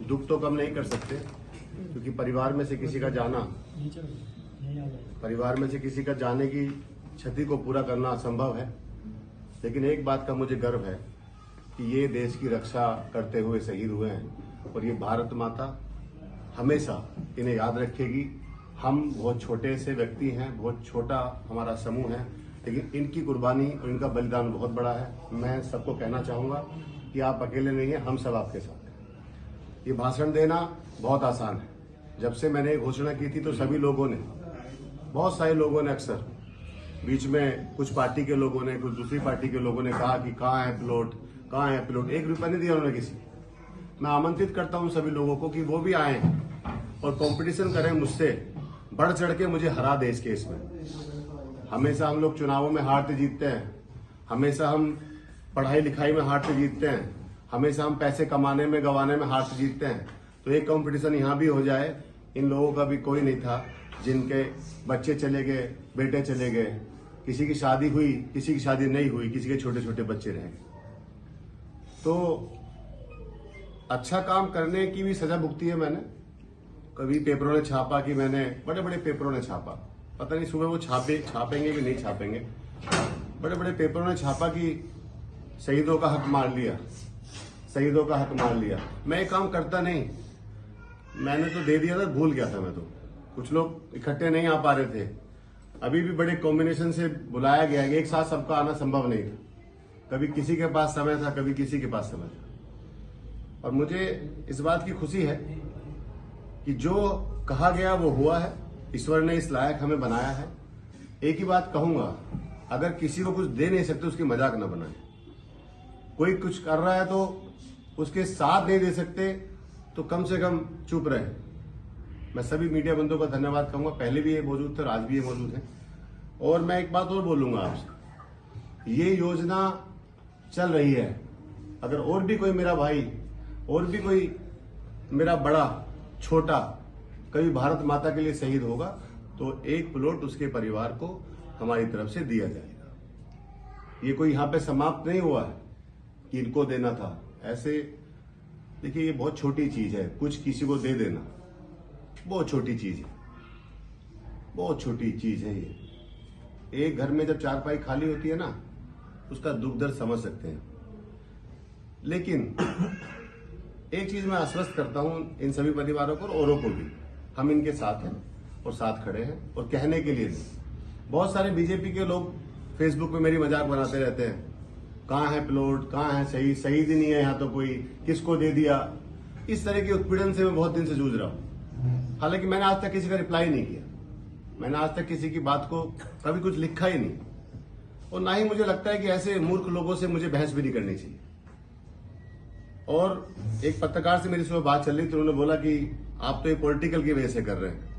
दुख तो कम नहीं कर सकते, क्योंकि परिवार में से किसी का जाने की क्षति को पूरा करना असंभव है। लेकिन एक बात का मुझे गर्व है कि ये देश की रक्षा करते हुए शहीद हुए हैं, और ये भारत माता हमेशा इन्हें याद रखेगी। हम बहुत छोटे से व्यक्ति हैं, बहुत छोटा हमारा समूह है, लेकिन इनकी कुर्बानी और इनका बलिदान बहुत बड़ा है। मैं सबको कहना चाहूँगा कि आप अकेले नहीं हैं, हम सब आपके साथ हैं। ये भाषण देना बहुत आसान है। जब से मैंने घोषणा की थी तो सभी लोगों ने, बहुत सारे लोगों ने, अक्सर बीच में कुछ पार्टी के लोगों ने, कुछ दूसरी पार्टी के लोगों ने कहा कि कहाँ है प्लॉट, कहाँ है प्लॉट। 1 रुपया नहीं दिया उन्होंने किसी। मैं आमंत्रित करता हूँ सभी लोगों को कि वो भी आए और कंपटीशन करें मुझसे, बढ़ चढ़ के मुझे हरा दे इस केस में। हमेशा हम लोग चुनावों में हारते जीतते हैं, हमेशा हम पढ़ाई लिखाई में हारते जीतते हैं, हमेशा हम पैसे कमाने में गंवाने में हारते जीतते हैं। तो एक कंपटीशन यहाँ भी हो जाए। इन लोगों का भी कोई नहीं था जिनके बच्चे चले गए, बेटे चले गए, किसी की शादी हुई, किसी की शादी नहीं हुई, किसी के छोटे छोटे बच्चे रह गए। तो अच्छा काम करने की भी सजा भुगती है मैंने। कभी पेपरों ने छापा कि मैंने, बड़े बड़े पेपरों ने छापा, पता नहीं सुबह वो छापेंगे कि नहीं छापेंगे। बड़े बड़े पेपरों ने छापा कि शहीदों का हक मार लिया, शहीदों का हक मार लिया। मैं एक काम करता नहीं, मैंने तो दे दिया था, भूल गया था मैं तो। कुछ लोग इकट्ठे नहीं आ पा रहे थे, अभी भी बड़े कॉम्बिनेशन से बुलाया गया है। एक साथ सबका आना संभव नहीं था। कभी किसी के पास समय था, कभी किसी के पास समय था। और मुझे इस बात की खुशी है कि जो कहा गया वो हुआ है। ईश्वर ने इस लायक हमें बनाया है। एक ही बात कहूंगा, अगर किसी को कुछ दे नहीं सकते उसकी मजाक न बनाए। कोई कुछ कर रहा है तो उसके साथ नहीं दे सकते तो कम से कम चुप रहे। मैं सभी मीडिया बंधुओं का धन्यवाद कहूंगा। पहले भी ये मौजूद थे और आज भी ये मौजूद है। और मैं एक बात और बोलूंगा आपसे, ये योजना चल रही है। अगर और भी कोई मेरा भाई, और भी कोई मेरा बड़ा छोटा कभी भारत माता के लिए शहीद होगा तो 1 प्लॉट उसके परिवार को हमारी तरफ से दिया जाएगा। ये कोई यहाँ पे समाप्त नहीं हुआ है कि इनको देना था। ऐसे देखिए, ये बहुत छोटी चीज है, कुछ किसी को दे देना बहुत छोटी चीज है, बहुत छोटी चीज है ये। एक घर में जब चारपाई खाली होती है ना, उसका दुख दर्द समझ सकते हैं। लेकिन एक चीज मैं आश्वस्त करता हूं इन सभी परिवारों को और औरों को भी, हम इनके साथ हैं और साथ खड़े हैं। और कहने के लिए नहीं, बहुत सारे बीजेपी के लोग फेसबुक पे मेरी मजाक बनाते रहते हैं, कहाँ है प्लॉट, कहाँ है शहीद, शहीद ही नहीं है यहाँ तो कोई, किसको दे दिया। इस तरह के उत्पीड़न से मैं बहुत दिन से जूझ रहा हूँ। हालांकि मैंने आज तक किसी का रिप्लाई नहीं किया, मैंने आज तक किसी की बात को कभी कुछ लिखा ही नहीं, और ना ही मुझे लगता है कि ऐसे मूर्ख लोगों से मुझे बहस भी नहीं करनी चाहिए। और एक पत्रकार से मेरी सुबह बात चल रही थी, उन्होंने बोला कि आप तो ये पॉलिटिकल की वजह से कर रहे हैं।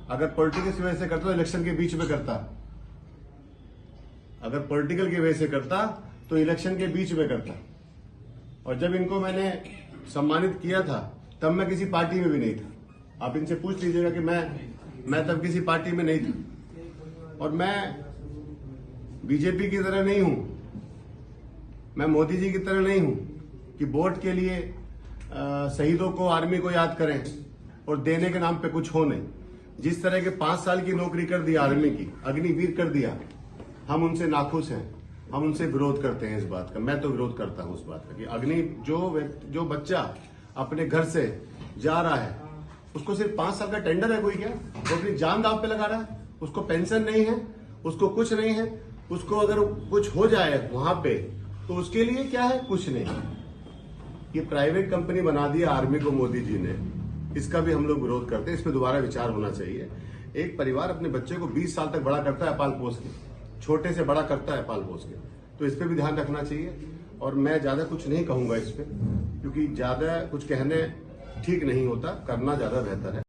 अगर पॉलिटिकल की वजह से करता तो इलेक्शन के बीच में करता, अगर पॉलिटिकल की वजह से करता तो इलेक्शन के बीच में करता। और जब इनको मैंने सम्मानित किया था तब मैं किसी पार्टी में भी नहीं था। आप इनसे पूछ लीजिएगा कि मैं तब किसी पार्टी में नहीं था। और मैं बीजेपी की तरह नहीं हूं, मैं मोदी जी की तरह नहीं हूं कि वोट के लिए शहीदों को, आर्मी को याद करें और देने के नाम पे कुछ हो नहीं। जिस तरह के 5 साल की नौकरी कर दी आर्मी की, अग्निवीर कर दिया, हम उनसे नाखुश हैं, हम उनसे विरोध करते हैं इस बात का। मैं तो विरोध करता हूं उस बात का कि जो बच्चा अपने घर से जा रहा है, उसको सिर्फ 5 साल का टेंडर है कोई क्या? वो अपनी जान दांव पे लगा रहा है, उसको पेंशन नहीं है, उसको कुछ नहीं है, उसको अगर कुछ हो जाए वहां पे तो उसके लिए क्या है? कुछ नहीं। ये प्राइवेट कंपनी बना दिया आर्मी को मोदी जी ने, इसका भी हम लोग विरोध करते हैं। इस पर दोबारा विचार होना चाहिए। एक परिवार अपने बच्चे को 20 साल तक बड़ा करता है पाल पोस के, छोटे से बड़ा करता है पाल पोस के, तो इस पे भी ध्यान रखना चाहिए। और मैं ज्यादा कुछ नहीं कहूंगा इस पे, क्योंकि ज्यादा कुछ कहने ठीक नहीं होता, करना ज्यादा बेहतर है।